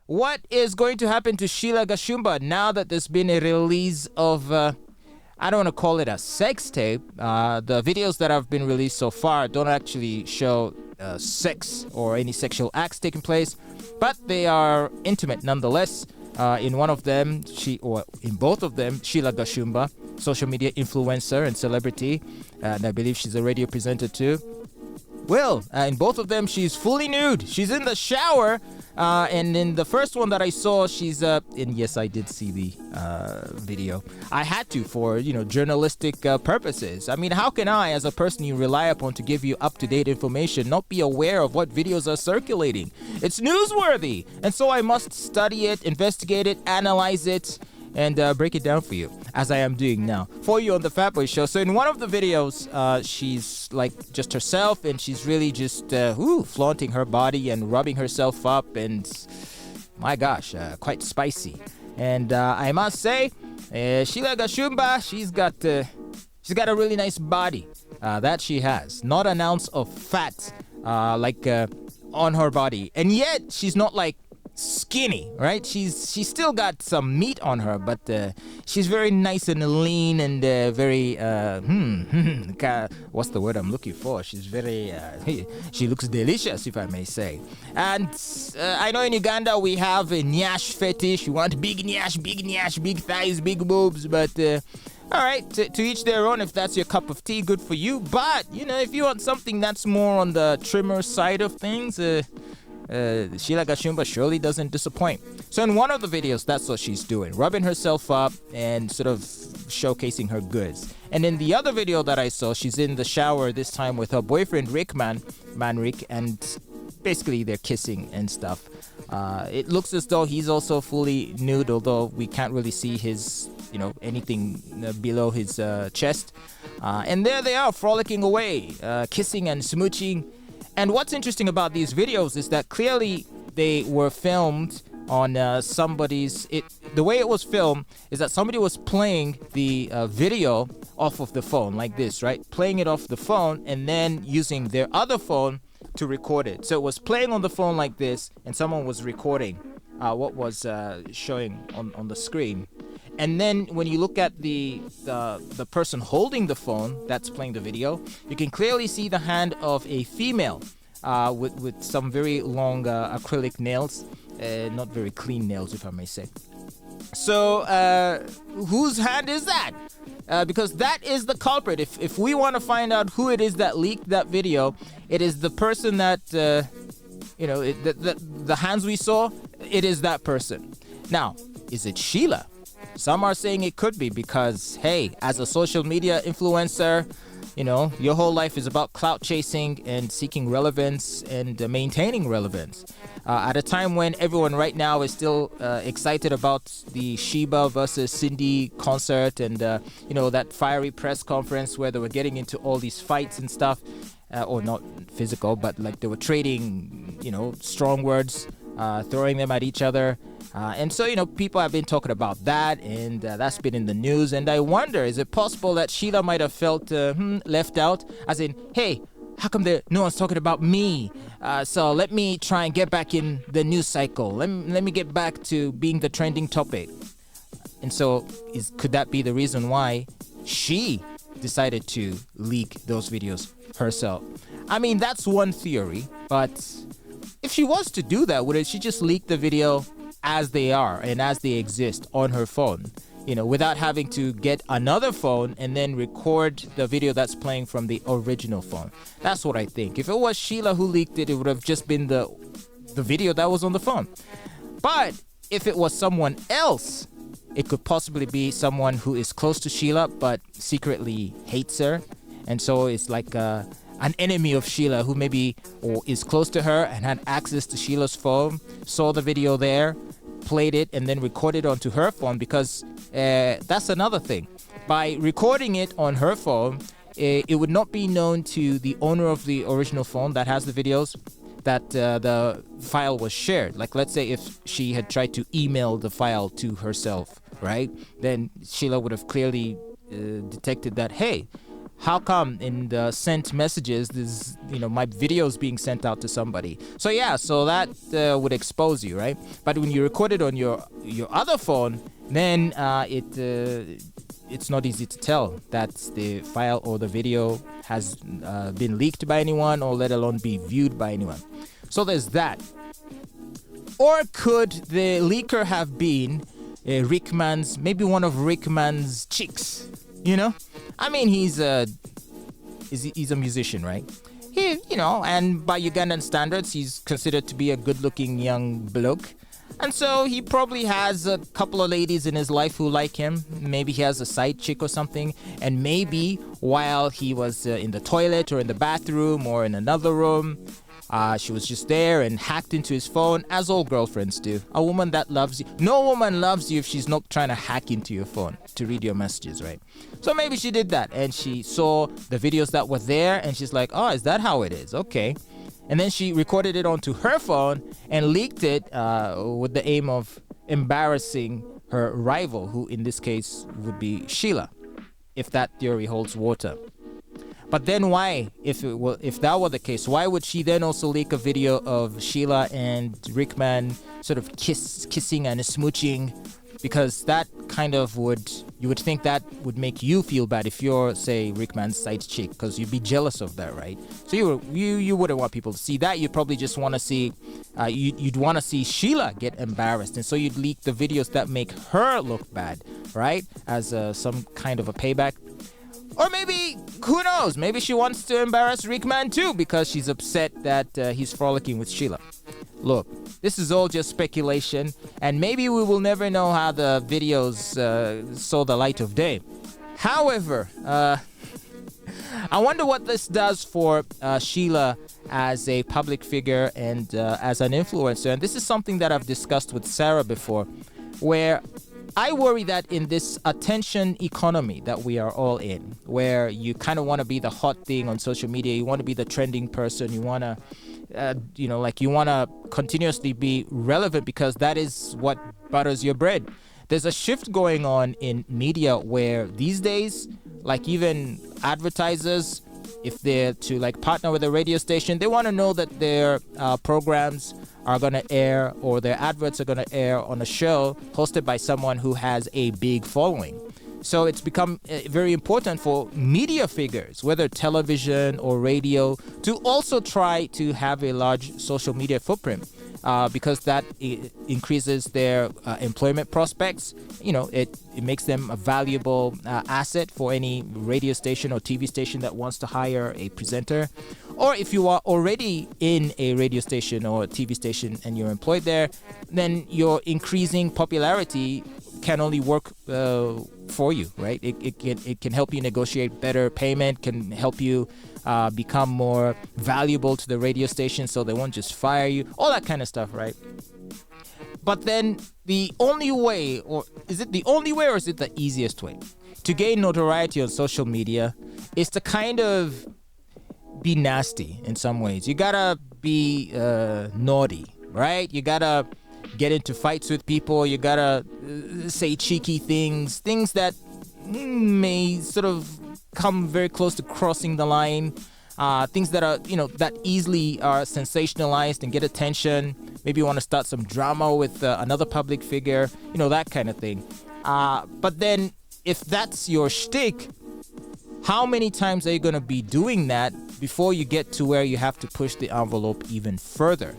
what is going to happen to Shiela Gashumba now that there's been a release of, I don't want to call it a sex tape. The videos that have been released so far don't actually show sex or any sexual acts taking place, but they are intimate nonetheless. In one of them, in both of them, Shiela Gashumba, social media influencer and celebrity, and I believe she's a radio presenter too. Well, in both of them, she's fully nude. She's in the shower. And in the first one that I saw, she's and yes, I did see the video. I had to for, journalistic purposes. I mean, how can I, as a person you rely upon to give you up-to-date information, not be aware of what videos are circulating? It's newsworthy. And so I must study it, investigate it, analyze it, and break it down for you, as I am doing now for you on the Fatboy Show. So in one of the videos, she's like just herself, and she's really just flaunting her body and rubbing herself up, and my gosh, quite spicy. And I must say, Shiela Gashumba, she's got a really nice body that she has. Not an ounce of fat on her body, and yet she's not like skinny, right? She's still got some meat on her, but she's very nice and lean and very what's the word I'm looking for? She's very she looks delicious, if I may say. And I know in Uganda we have a nyash fetish. You want big nyash, big thighs, big boobs, but all right, to each their own. If that's your cup of tea, good for you. But if you want something that's more on the trimmer side of things, Shiela Gashumba surely doesn't disappoint. So in one of the videos, that's what she's doing, rubbing herself up and sort of showcasing her goods. And in the other video that I saw, she's in the shower, this time with her boyfriend Rickman, and basically they're kissing and stuff. It looks as though he's also fully nude, although we can't really see his, anything below his chest. And there they are, frolicking away, kissing and smooching. And what's interesting about these videos is that clearly they were filmed on somebody's... The way it was filmed is that somebody was playing the video off of the phone like this, right? Playing it off the phone and then using their other phone to record it. So it was playing on the phone like this, and someone was recording what was showing on the screen. And then when you look at the person holding the phone that's playing the video, you can clearly see the hand of a female with some very long acrylic nails, not very clean nails, if I may say. So whose hand is that? Because that is the culprit. If we want to find out who it is that leaked that video, it is the person that the hands we saw. It is that person. Now, is it Shiela? Some are saying it could be because, hey, as a social media influencer, your whole life is about clout chasing and seeking relevance and maintaining relevance. At a time when everyone right now is still excited about the Sheba versus Cindy concert and, that fiery press conference where they were getting into all these fights and stuff, or not physical, but like they were trading, strong words, throwing them at each other. And so, people have been talking about that, and that's been in the news. And I wonder, is it possible that Shiela might have felt left out? As in, hey, how come no one's talking about me? So let me try and get back in the news cycle. Let me get back to being the trending topic. And so could that be the reason why she decided to leak those videos herself? I mean, that's one theory, but if she was to do that, wouldn't she just leak the video as they are and as they exist on her phone, without having to get another phone and then record the video that's playing from the original phone? That's what I think. If it was Shiela who leaked it, it would have just been the video that was on the phone. But if it was someone else, it could possibly be someone who is close to Shiela but secretly hates her, and so it's like an enemy of Shiela who maybe or is close to her and had access to Sheila's phone, saw the video there, played it, and then recorded onto her phone, because that's another thing. By recording it on her phone, it would not be known to the owner of the original phone that has the videos that the file was shared. Like, let's say if she had tried to email the file to herself, right? Then Shiela would have clearly detected that, hey, how come in the sent messages this, my video is being sent out to somebody? So yeah, so that would expose you, right? But when you record it on your other phone, then it's not easy to tell that the file or the video has been leaked by anyone, or let alone be viewed by anyone. So there's that. Or could the leaker have been Rickman's, maybe one of Rickman's chicks? I mean, he's a musician, right? He, and by Ugandan standards, he's considered to be a good-looking young bloke. And so he probably has a couple of ladies in his life who like him. Maybe he has a side chick or something. And maybe while he was in the toilet or in the bathroom or in another room, she was just there and hacked into his phone, as all girlfriends do. A woman that loves you. No woman loves you if she's not trying to hack into your phone to read your messages, right? So maybe she did that and she saw the videos that were there and she's like, oh, is that how it is? Okay. And then she recorded it onto her phone and leaked it with the aim of embarrassing her rival, who in this case would be Shiela, if that theory holds water. But then why, if that were the case, why would she then also leak a video of Shiela and Rickman sort of kissing and smooching? Because that kind of you would think that would make you feel bad if you're, say, Rickman's side chick, because you'd be jealous of that, right? So you wouldn't want people to see that. You'd probably just want to see, you'd want to see Shiela get embarrassed, and so you'd leak the videos that make her look bad, right? As some kind of a payback. Or maybe, who knows, maybe she wants to embarrass Rickman too because she's upset that he's frolicking with Shiela. Look, this is all just speculation, and maybe we will never know how the videos saw the light of day. However, I wonder what this does for Shiela as a public figure and as an influencer. And this is something that I've discussed with Sarah before, where I worry that in this attention economy that we are all in, where you kind of want to be the hot thing on social media, you want to be the trending person, you want to, you want to continuously be relevant because that is what butters your bread. There's a shift going on in media where these days, like even advertisers, if they're to partner with a radio station, they want to know that their programs are going to air, or their adverts are going to air on a show hosted by someone who has a big following. So it's become very important for media figures, whether television or radio, to also try to have a large social media footprint. Because that increases their employment prospects. It makes them a valuable asset for any radio station or TV station that wants to hire a presenter. Or if you are already in a radio station or a TV station and you're employed there, then your increasing popularity can only work for you, right? It can help you negotiate better payment, can help you become more valuable to the radio station so they won't just fire you, all that kind of stuff, right? But then the only way, or is it the only way or is it the easiest way to gain notoriety on social media is to kind of be nasty in some ways. You gotta be naughty, right? You gotta get into fights with people. You gotta say cheeky things that may sort of come very close to crossing the line. Things that are, that easily are sensationalized and get attention. Maybe you want to start some drama with another public figure, that kind of thing. But then if that's your shtick, how many times are you going to be doing that before you get to where you have to push the envelope even further?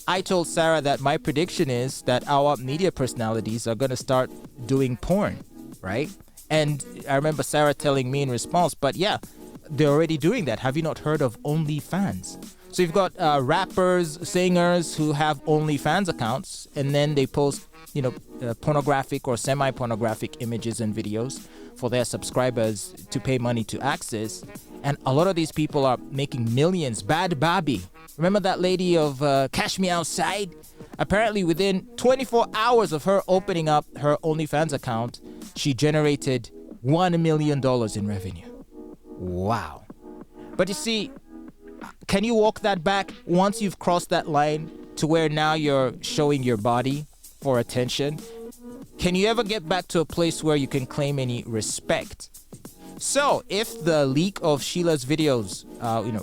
I told Sarah that my prediction is that our media personalities are going to start doing porn, right? And I remember Sarah telling me in response, but yeah, they're already doing that. Have you not heard of OnlyFans? So you've got rappers, singers who have OnlyFans accounts, and then they post, pornographic or semi-pornographic images and videos for their subscribers to pay money to access. And a lot of these people are making millions. Bad Barbie. Remember that lady of Cash Me Outside? Apparently within 24 hours of her opening up her OnlyFans account, she generated $1 million in revenue. Wow. But you see, can you walk that back once you've crossed that line to where now you're showing your body for attention? Can you ever get back to a place where you can claim any respect? So, if the leak of Sheila's videos,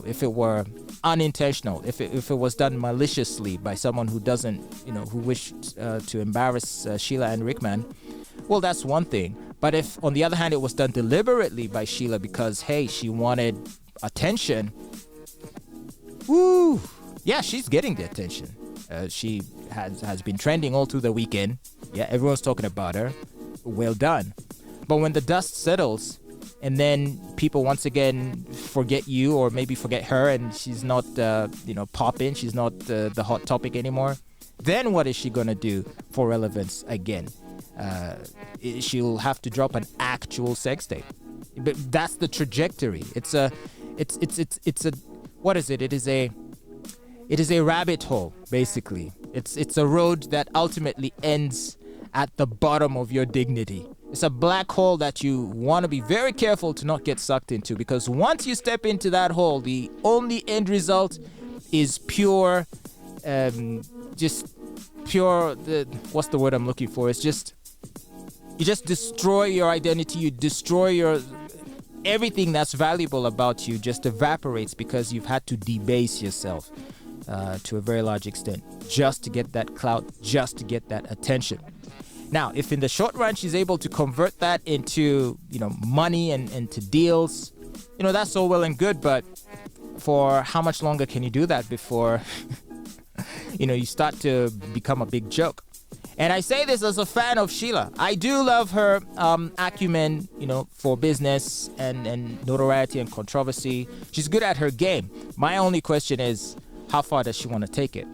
if it were unintentional, if it was done maliciously by someone who doesn't, who wished to embarrass Shiela and Rickman, well, that's one thing. But if, on the other hand, it was done deliberately by Shiela because, hey, she wanted attention, woo, yeah, she's getting the attention. She has been trending all through the weekend. Yeah, everyone's talking about her. Well done. But when the dust settles, and then people once again forget you, or maybe forget her, and she's not, popping. She's not the hot topic anymore. Then what is she gonna do for relevance again? She'll have to drop an actual sex tape. But that's the trajectory. It's a what is it? It is a rabbit hole, basically. It's a road that ultimately ends at the bottom of your dignity. It's a black hole that you want to be very careful to not get sucked into, because once you step into that hole, the only end result is pure, what's the word I'm looking for? It's just, you just destroy your identity, you destroy everything that's valuable about you just evaporates because you've had to debase yourself to a very large extent just to get that clout, just to get that attention. Now, if in the short run she's able to convert that into, money and into deals, that's all well and good, but for how much longer can you do that before, you start to become a big joke? And I say this as a fan of Shiela. I do love her acumen, for business and notoriety and controversy. She's good at her game. My only question is, how far does she want to take it?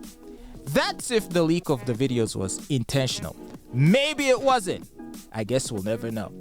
That's if the leak of the videos was intentional. Maybe it wasn't. I guess we'll never know.